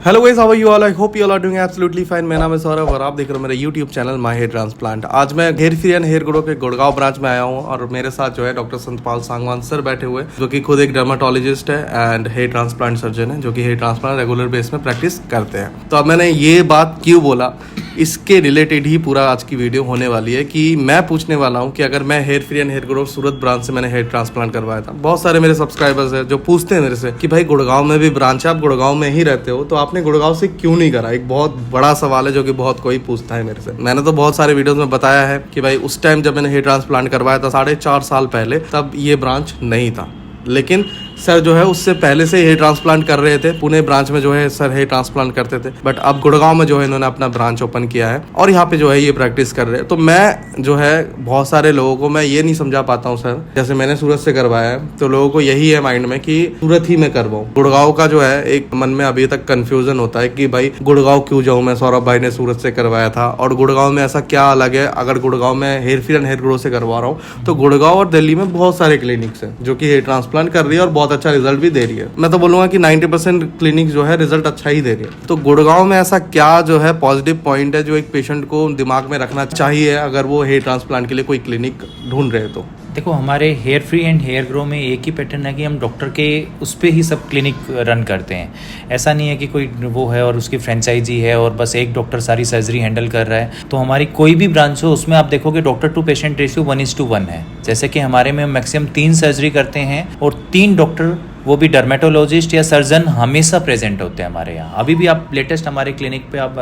Hello guys, how are you all? I hope you all are doing absolutely fine. मेरा नाम है सौरभ और आप देख रहे हो मेरा YouTube channel my hair transplant. आज मैं hair free and hair grow के गुड़गांव ब्रांच में आया हूँ और मेरे साथ जो है डॉक्टर संतपाल सांगवान सर बैठे हुए, जो कि खुद एक डर्माटोलॉजिस्ट है एंड हेयर ट्रांसप्लांट सर्जन है, जो कि हेयर ट्रांसप्लांट रेगुलर बेस में प्रैक्टिस करते हैं। तो अब मैंने ये बात क्यों बोला, इसके रिलेटेड ही पूरा आज की वीडियो होने वाली है कि मैं पूछने वाला हूँ कि अगर मैं hair free and hair grow Surat branch से मैंने हेयर ट्रांसप्लांट करवाया था। बहुत सारे मेरे सब्सक्राइबर्स हैं जो पूछते हैं मेरे से कि भाई गुड़गांव में भी ब्रांच है, आप गुड़गांव में ही रहते हो, तो आपने गुड़गांव से क्यों नहीं करा? एक बहुत बड़ा सवाल है जो कि बहुत कोई पूछता है मेरे से। मैंने तो बहुत सारे वीडियोस में बताया है कि भाई उस टाइम जब मैंने हेयर ट्रांसप्लांट करवाया था 4.5 साल पहले, तब ये ब्रांच नहीं था। लेकिन सर जो है उससे पहले से हेयर ट्रांसप्लांट कर रहे थे। पुणे ब्रांच में जो है सर हेयर ट्रांसप्लांट करते थे, बट अब गुड़गांव में जो है इन्होंने अपना ब्रांच ओपन किया है और यहाँ पे जो है ये प्रैक्टिस कर रहे हैं। तो मैं जो है बहुत सारे लोगों को मैं ये नहीं समझा पाता हूँ सर, जैसे मैंने सूरत से करवाया है तो लोगों को यही है माइंड में कि सूरत ही में करवाऊँ। गुड़गांव का जो है एक मन में अभी तक कन्फ्यूजन होता है कि भाई गुड़गांव क्यों जाऊँ मैं, सौरभ भाई ने सूरत से करवाया था और गुड़गांव में ऐसा क्या अलग है। अगर गुड़गांव में hair free and hair grow से करवा रहा हूँ तो गुड़गांव और दिल्ली में बहुत सारे क्लिनिक्स हैं जो कि हेयर ट्रांसप्लांट कर रही है और बहुत अच्छा रिजल्ट भी दे रही है। मैं तो बोलूंगा कि 90% क्लिनिक जो है रिजल्ट अच्छा ही दे रही है। तो गुड़गांव में ऐसा क्या जो है पॉजिटिव पॉइंट है जो एक पेशेंट को दिमाग में रखना चाहिए अगर वो हेयर ट्रांसप्लांट के लिए कोई क्लिनिक ढूंढ रहे तो? देखो, हमारे hair free and hair grow में एक ही पैटर्न है कि हम डॉक्टर के उस पर ही सब क्लिनिक रन करते हैं। ऐसा नहीं है कि कोई वो है और उसकी फ्रेंचाइजी है और बस एक डॉक्टर सारी सर्जरी हैंडल कर रहा है। तो हमारी कोई भी ब्रांच हो उसमें आप देखोगे डॉक्टर टू पेशेंट रेशियो 1:1 है। जैसे कि हमारे में मैक्सिमम 3 सर्जरी करते हैं और 3 डॉक्टर, वो भी डर्मेटोलॉजिस्ट या सर्जन, हमेशा प्रेजेंट होते हैं हमारे यहाँ। अभी भी आप लेटेस्ट हमारे क्लिनिक पे आप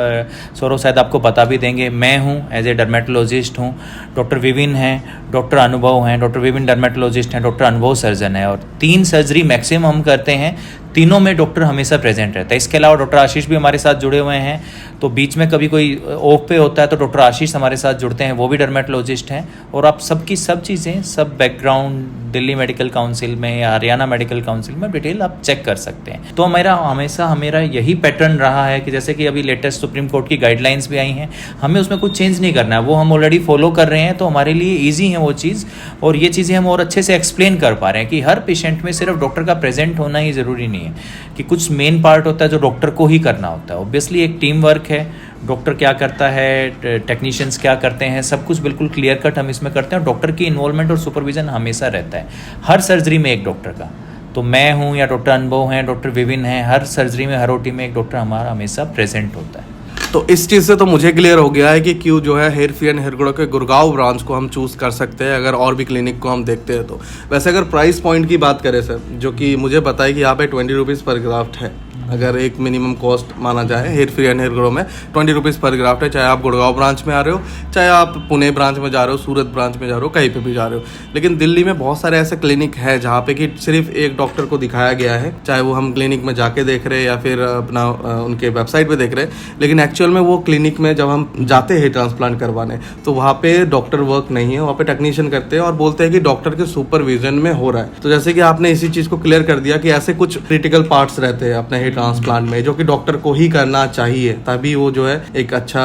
सौरभ शायद आपको बता भी देंगे, मैं हूँ एज ए डर्मेटोलॉजिस्ट हूँ, डॉक्टर विविन हैं, डॉक्टर अनुभव हैं, डॉक्टर विविन डर्मेटोलॉजिस्ट हैं, डॉक्टर अनुभव सर्जन है और 3 सर्जरी मैक्सिमम हम करते हैं। तीनों में डॉक्टर हमेशा प्रेजेंट रहता है। इसके अलावा डॉक्टर आशीष भी हमारे साथ जुड़े हुए हैं, तो बीच में कभी कोई ऑफ पे होता है तो डॉक्टर आशीष हमारे साथ जुड़ते हैं, वो भी डर्मेटोलॉजिस्ट हैं। और आप सबकी सब चीज़ें, सब बैकग्राउंड दिल्ली मेडिकल काउंसिल में या हरियाणा मेडिकल काउंसिल में डिटेल आप चेक कर सकते हैं। तो हमेरा यही पैटर्न रहा है कि जैसे कि अभी लेटेस्ट सुप्रीम कोर्ट की गाइडलाइंस भी आई हैं, हमें उसमें कुछ चेंज नहीं करना है, वो हम ऑलरेडी फॉलो कर रहे हैं। तो हमारे लिए ईजी है वो चीज़, और ये चीज़ें हम और अच्छे से एक्सप्लेन कर पा रहे हैं कि हर पेशेंट में सिर्फ डॉक्टर का प्रेजेंट होना ही ज़रूरी नहीं है, कि कुछ मेन पार्ट होता है जो डॉक्टर को ही करना होता है। ऑब्वियसली एक टीम वर्क है, डॉक्टर क्या करता है, टेक्नीशियंस क्या करते हैं, सब कुछ बिल्कुल क्लियर कट हम इसमें करते हैं। और डॉक्टर की इन्वॉल्वमेंट और सुपरविजन हमेशा रहता है हर सर्जरी में एक डॉक्टर का। तो मैं हूँ या डॉक्टर अनुभव हैं, डॉक्टर विविन हैं, हर सर्जरी में, हर ओटी में एक डॉक्टर हमारा हमेशा प्रेजेंट होता है। तो इस चीज़ से तो मुझे क्लियर हो गया है कि क्यों जो है Hair free and hair grow के गुड़गांव ब्रांच को हम चूज़ कर सकते हैं अगर और भी क्लिनिक को हम देखते हैं तो। वैसे अगर प्राइस पॉइंट की बात करें सर, जो कि मुझे पता है कि यहाँ पे 20 रुपीज़ पर ग्राफ्ट है, अगर एक मिनिमम कॉस्ट माना जाए Hair free and hair grow में 20 रुपीज़ पर ग्राफ्ट है। चाहे आप गुड़गांव ब्रांच में आ रहे हो, चाहे आप पुणे ब्रांच में जा रहे हो, सूरत ब्रांच में जा रहे हो, कहीं पे भी जा रहे हो। लेकिन दिल्ली में बहुत सारे ऐसे क्लिनिक है जहाँ पे कि सिर्फ एक डॉक्टर को दिखाया गया है, चाहे वो हम क्लिनिक में जाके देख रहे हैं या फिर अपना उनके वेबसाइट पर देख रहे हैं। लेकिन एक्चुअल में वो क्लिनिक में जब हम जाते हैं हेयर ट्रांसप्लांट करवाने तो वहाँ पे डॉक्टर वर्क नहीं है, वहाँ पे टेक्नीशियन करते हैं और बोलते हैं कि डॉक्टर के सुपरविजन में हो रहा है। तो जैसे कि आपने इसी चीज़ को क्लियर कर दिया कि ऐसे कुछ क्रिटिकल पार्ट्स रहते हैं अपने हेयर ट्रांसप्लांट में जो कि डॉक्टर को ही करना चाहिए, तभी वो जो है एक अच्छा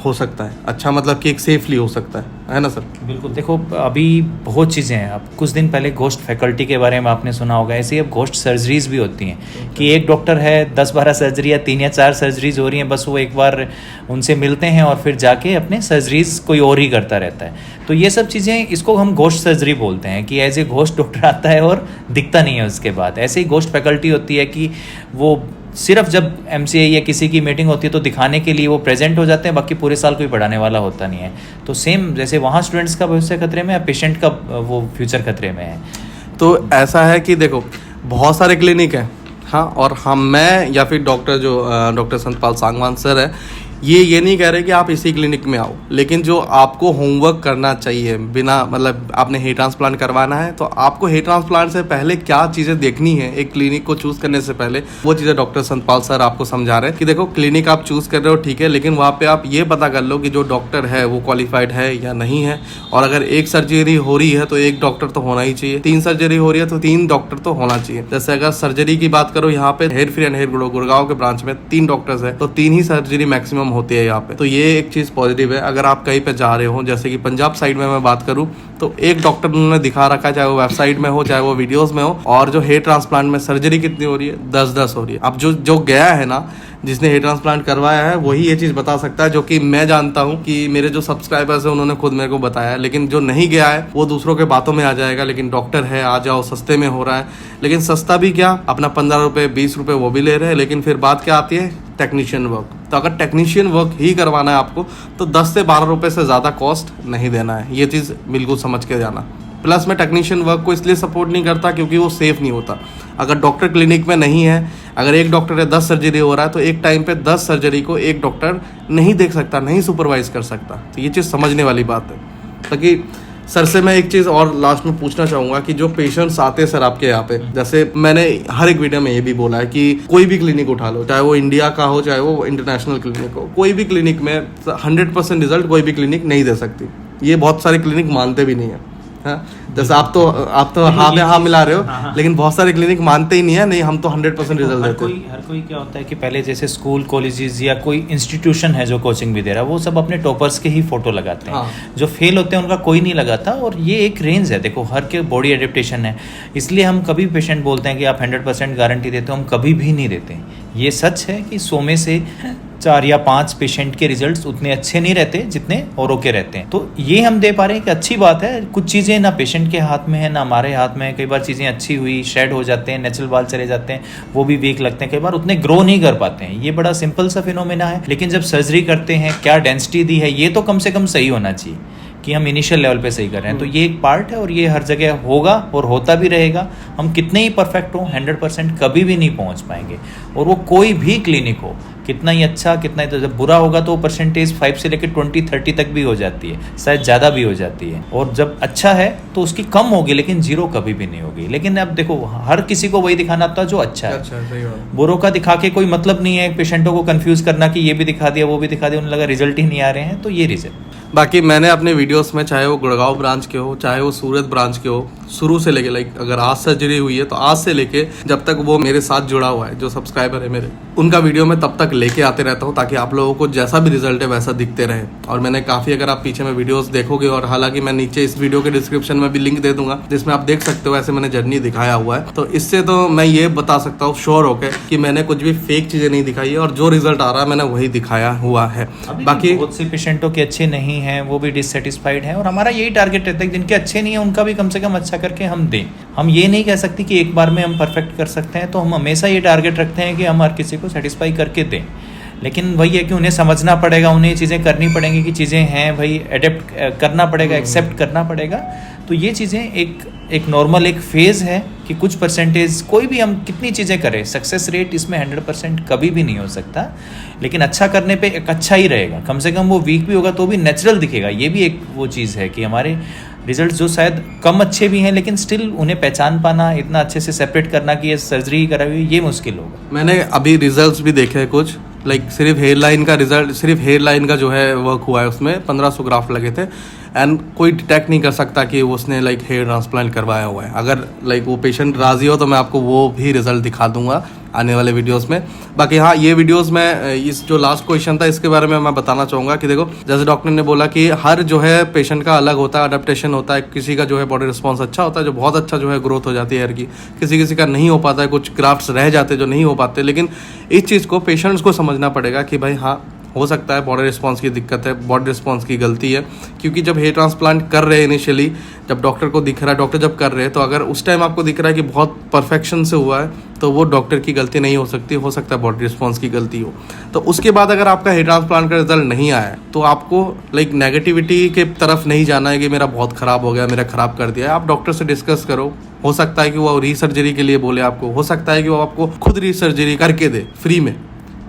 हो सकता है। अच्छा मतलब कि एक सेफली हो सकता है ना सर? बिल्कुल। देखो, अभी बहुत चीज़ें हैं। अब कुछ दिन पहले घोस्ट फैकल्टी के बारे में आपने सुना होगा, ऐसे ही अब घोस्ट सर्जरीज भी होती हैं कि एक डॉक्टर है, 10-12 सर्जरी या 3 या 4 सर्जरीज हो रही हैं, बस वो एक बार उनसे मिलते हैं और फिर जाके अपने सर्जरीज कोई और ही करता रहता है। तो ये सब चीज़ें, इसको हम घोस्ट सर्जरी बोलते हैं कि एज ए घोस्ट डॉक्टर आता है और दिखता नहीं है उसके बाद। ऐसे ही घोस्ट फैकल्टी होती है कि वो सिर्फ जब MCA या किसी की मीटिंग होती है तो दिखाने के लिए वो प्रेजेंट हो जाते हैं, बाकी पूरे साल कोई पढ़ाने वाला होता नहीं है। तो सेम जैसे वहाँ स्टूडेंट्स का भविष्य खतरे में है, पेशेंट का वो फ्यूचर खतरे में है। तो ऐसा है कि देखो बहुत सारे क्लिनिक हैं, हाँ, और मैं या फिर डॉक्टर संतपाल सांगवान सर है, ये नहीं कह रहे कि आप इसी क्लिनिक में आओ, लेकिन जो आपको होमवर्क करना चाहिए, बिना मतलब आपने हेयर ट्रांसप्लांट करवाना है तो आपको हेयर ट्रांसप्लांट से पहले क्या चीज़ें देखनी है एक क्लिनिक को चूज़ करने से पहले, वो चीज़ें डॉक्टर संतपाल सर आपको समझा रहे हैं कि देखो क्लिनिक आप चूज़ कर रहे हो ठीक है, लेकिन वहाँ पे आप ये पता कर लो कि जो डॉक्टर है वो क्वालिफाइड है या नहीं है। और अगर एक सर्जरी हो रही है तो एक डॉक्टर तो होना ही चाहिए, 3 सर्जरी हो रही है तो 3 डॉक्टर तो होना चाहिए। जैसे अगर सर्जरी की बात करो, यहाँ पे Hair free and hair Grow Gurgaon के ब्रांच में 3 डॉक्टर्स है तो 3 ही सर्जरी मैक्सिमम होती है यहाँ पे। तो ये एक चीज़ पॉजिटिव है। अगर आप कहीं पे जा रहे हो, जैसे कि पंजाब साइड में मैं बात करूँ, तो एक डॉक्टर उन्होंने दिखा रखा है, चाहे वो वेबसाइट में हो चाहे वो वीडियोस में हो। और जो हेयर ट्रांसप्लांट में सर्जरी कितनी हो रही है, 10-10 हो रही है। अब जो गया है ना, जिसने हेयर ट्रांसप्लांट करवाया है, वही ये चीज़ बता सकता है, जो कि मैं जानता हूँ कि मेरे जो सब्सक्राइबर्स हैं उन्होंने खुद मेरे को बताया है। लेकिन जो नहीं गया है वो दूसरों के बातों में आ जाएगा। लेकिन डॉक्टर है, आ जाओ, सस्ते में हो रहा है। लेकिन सस्ता भी क्या, अपना 15 रुपये 20 रुपये वो भी ले रहे हैं। लेकिन फिर बात क्या आती है, टेक्नीशियन वर्क। तो अगर टेक्नीशियन वर्क ही करवाना है आपको, तो 10 से 12 रुपये से ज़्यादा कॉस्ट नहीं देना है। ये चीज़ बिल्कुल समझ के जाना। प्लस मैं टेक्नीशियन वर्क को इसलिए सपोर्ट नहीं करता क्योंकि वो सेफ़ नहीं होता। अगर डॉक्टर क्लिनिक में नहीं है, अगर एक डॉक्टर है 10 सर्जरी हो रहा है, तो एक टाइम पे 10 सर्जरी को एक डॉक्टर नहीं देख सकता, नहीं सुपरवाइज कर सकता। तो ये चीज़ समझने वाली बात है। ताकि सर से मैं एक चीज़ और लास्ट में पूछना चाहूँगा कि जो पेशेंट्स आते हैं सर आपके यहाँ पे, जैसे मैंने हर एक वीडियो में ये भी बोला है कि कोई भी क्लिनिक उठा लो, चाहे वो इंडिया का हो चाहे वो इंटरनेशनल क्लिनिक हो, कोई भी क्लिनिक में 100% रिजल्ट कोई भी क्लिनिक नहीं दे सकती। ये बहुत सारे क्लिनिक मानते भी नहीं है। हाँ, जैसे आप तो हाँ में हाँ मिला रहे हो, लेकिन बहुत सारे क्लिनिक मानते ही नहीं है, नहीं हम तो 100% रिजल्ट देते हैं। हर कोई क्या होता है कि पहले जैसे स्कूल कॉलेजेस या कोई इंस्टीट्यूशन है जो कोचिंग भी दे रहा है, वो सब अपने टॉपर्स के ही फोटो लगाते हैं। हाँ। जो फेल होते हैं उनका कोई नहीं लगाता। और ये एक रेंज है, देखो हर के बॉडी एडेप्टेशन है। इसलिए हम कभी पेशेंट बोलते हैं कि आप 100% गारंटी देते हो, हम कभी भी नहीं देते। ये सच है कि 100 में से 4 या 5 पेशेंट के रिजल्ट्स उतने अच्छे नहीं रहते जितने औरों के रहते हैं। तो ये हम दे पा रहे हैं कि अच्छी बात है। कुछ चीज़ें ना पेशेंट के हाथ में है ना हमारे हाथ में है। कई बार चीज़ें अच्छी हुई, शेड हो जाते हैं, नेचुरल बाल चले जाते हैं, वो भी वीक लगते हैं, कई बार उतने ग्रो नहीं कर पाते हैं। ये बड़ा सिंपल सा फिनोमेना है। लेकिन जब सर्जरी करते हैं, क्या डेंसिटी दी है, ये तो कम से कम सही होना चाहिए कि हम इनिशियल लेवल पे सही कर रहे हैं। तो ये एक पार्ट है और ये हर जगह होगा और होता भी रहेगा। हम कितने ही परफेक्ट हो, 100% कभी भी नहीं पहुंच पाएंगे। और वो कोई भी क्लिनिक हो, कितना ही अच्छा, कितना ही, तो जब बुरा होगा तो परसेंटेज 5 से लेकर 20-30 तक भी हो जाती है, शायद ज़्यादा भी हो जाती है। और जब अच्छा है तो उसकी कम होगी, लेकिन 0 कभी भी नहीं होगी। लेकिन अब देखो, हर किसी को वही दिखाना आता है जो अच्छा है। सही बात। बुरों का दिखा के कोई मतलब नहीं है। पेशेंटों को कंफ्यूज करना कि ये भी दिखा दिया वो भी दिखा दिया, उन्हें लगा रिजल्ट ही नहीं आ रहे हैं, तो ये रीज़न। बाकी मैंने अपने वीडियोस में, चाहे वो गुड़गांव ब्रांच के हो चाहे वो सूरत ब्रांच के हो, शुरू से लेके लाइक अगर आज सर्जरी हुई है तो आज से लेके जब तक वो मेरे साथ जुड़ा हुआ है, जो सब्सक्राइबर है मेरे, उनका वीडियो मैं तब तक लेके आते रहता हूँ ताकि आप लोगों को जैसा भी रिजल्ट है वैसा दिखते रहे। और मैंने काफ़ी, अगर आप पीछे में वीडियोस देखोगे, और हालांकि मैं नीचे इस वीडियो के डिस्क्रिप्शन में भी लिंक दे दूंगा जिसमें आप देख सकते हो, ऐसे मैंने जर्नी दिखाया हुआ है। तो इससे तो मैं ये बता सकता हूँ श्योर होकर कि मैंने कुछ भी फेक चीज़ें नहीं दिखाई है और जो रिजल्ट आ रहा है मैंने वही दिखाया हुआ है। बाकी बहुत से पेशेंटों के अच्छे नहीं हैं, वो भी डिससेटिस्फाइड हैं, और हमारा यही टारगेट रहता है कि जिनके अच्छे नहीं है उनका भी कम से कम अच्छा करके हम दें। हम ये नहीं कह सकते कि एक बार में हम परफेक्ट कर सकते हैं, तो हम हमेशा ये टारगेट रखते हैं कि हम हर किसी को सेटिस्फाई करके दें। लेकिन वही है कि उन्हें समझना पड़ेगा, उन्हें चीज़ें करनी पड़ेंगी कि चीज़ें हैं भाई, एडेप्ट करना पड़ेगा, एक्सेप्ट करना पड़ेगा। तो ये चीज़ें एक नॉर्मल एक फेज़ है कि कुछ परसेंटेज, कोई भी हम कितनी चीज़ें करें, सक्सेस रेट इसमें 100% कभी भी नहीं हो सकता। लेकिन अच्छा करने पे एक अच्छा ही रहेगा, कम से कम वो वीक भी होगा तो भी नेचुरल दिखेगा। ये भी एक वो चीज़ है कि हमारे रिजल्ट्स जो शायद कम अच्छे भी हैं, लेकिन स्टिल उन्हें पहचान पाना, इतना अच्छे से सेपरेट करना कि ये सर्जरी कराई हुई, ये मुश्किल होगा। मैंने अभी रिजल्ट्स भी देखे हैं कुछ, लाइक सिर्फ हेयर लाइन का रिजल्ट, सिर्फ हेयर लाइन का जो है वर्क हुआ है, उसमें 1500 ग्राफ लगे थे। एंड कोई डिटेक्ट नहीं कर सकता कि उसने लाइक हेयर ट्रांसप्लांट करवाया हुआ है। अगर लाइक वो पेशेंट राजी हो तो मैं आपको वो भी रिजल्ट दिखा दूंगा आने वाले वीडियोस में। बाकी हाँ, ये वीडियोस में इस जो लास्ट क्वेश्चन था इसके बारे में मैं बताना चाहूँगा कि देखो, जैसे डॉक्टर ने बोला कि हर जो है पेशेंट का अलग होता है, अडेप्टेशन होता है। किसी का जो है बॉडी रिस्पॉन्स अच्छा होता है, जो बहुत अच्छा जो है ग्रोथ हो जाती है हेयर की, किसी का नहीं हो पाता है, कुछ ग्राफ्ट्स रह जाते जो नहीं हो पाते। लेकिन इस चीज़ को पेशेंट्स को समझना पड़ेगा कि भाई हाँ, हो सकता है बॉडी रिस्पॉन्स की दिक्कत है, बॉडी रिस्पॉन्स की गलती है। क्योंकि जब हेयर ट्रांसप्लांट कर रहे हैं इनिशियली, जब डॉक्टर को दिख रहा है, डॉक्टर जब कर रहे हैं, तो अगर उस टाइम आपको दिख रहा है कि बहुत परफेक्शन से हुआ है, तो वो डॉक्टर की गलती नहीं हो सकती, हो सकता है बॉडी रिस्पॉन्स की गलती हो। तो उसके बाद अगर आपका हेयर ट्रांसप्लांट का रिजल्ट नहीं आया है, तो आपको लाइक नेगेटिविटी के तरफ नहीं जाना है कि मेरा बहुत ख़राब हो गया, मेरा ख़राब कर दिया है। आप डॉक्टर से डिस्कस करो। हो सकता है कि वो रीसर्जरी के लिए बोले आपको, हो सकता है कि वो आपको खुद रीसर्जरी करके दे फ्री में।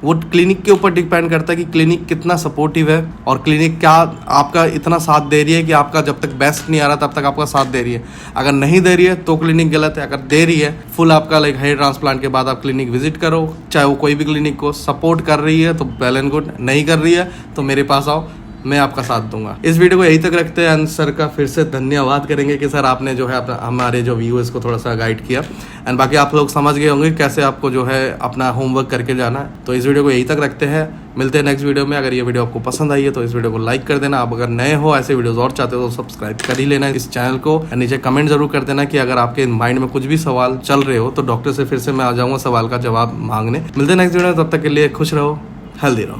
वो क्लिनिक के ऊपर डिपेंड करता है कि क्लिनिक कितना सपोर्टिव है और क्लिनिक क्या आपका इतना साथ दे रही है कि आपका जब तक बेस्ट नहीं आ रहा तब तक आपका साथ दे रही है। अगर नहीं दे रही है तो क्लिनिक गलत है, अगर दे रही है फुल आपका लाइक हेयर ट्रांसप्लांट के बाद आप क्लिनिक विजिट करो, चाहे वो कोई भी क्लिनिक को सपोर्ट कर रही है तो वेल एंड गुड, नहीं कर रही है तो मेरे पास आओ, मैं आपका साथ दूंगा। इस वीडियो को यहीं तक रखते हैं एंड सर का फिर से धन्यवाद करेंगे कि सर आपने जो है हमारे जो व्यूअर्स को थोड़ा सा गाइड किया एंड बाकी आप लोग समझ गए होंगे कैसे आपको जो है अपना होमवर्क करके जाना है। तो इस वीडियो को यहीं तक रखते हैं, मिलते हैं नेक्स्ट वीडियो में। अगर ये वीडियो आपको पसंद आई है तो इस वीडियो को लाइक कर देना। आप अगर नए हो ऐसे वीडियोस और चाहते हो तो सब्सक्राइब कर ही लेना इस चैनल को। नीचे कमेंट जरूर कर देना कि अगर आपके माइंड में कुछ भी सवाल चल रहे हो तो डॉक्टर से फिर से मैं आ जाऊंगा सवाल का जवाब मांगने। मिलते हैं नेक्स्ट वीडियो में, तब तक के लिए खुश रहो, हेल्दी रहो।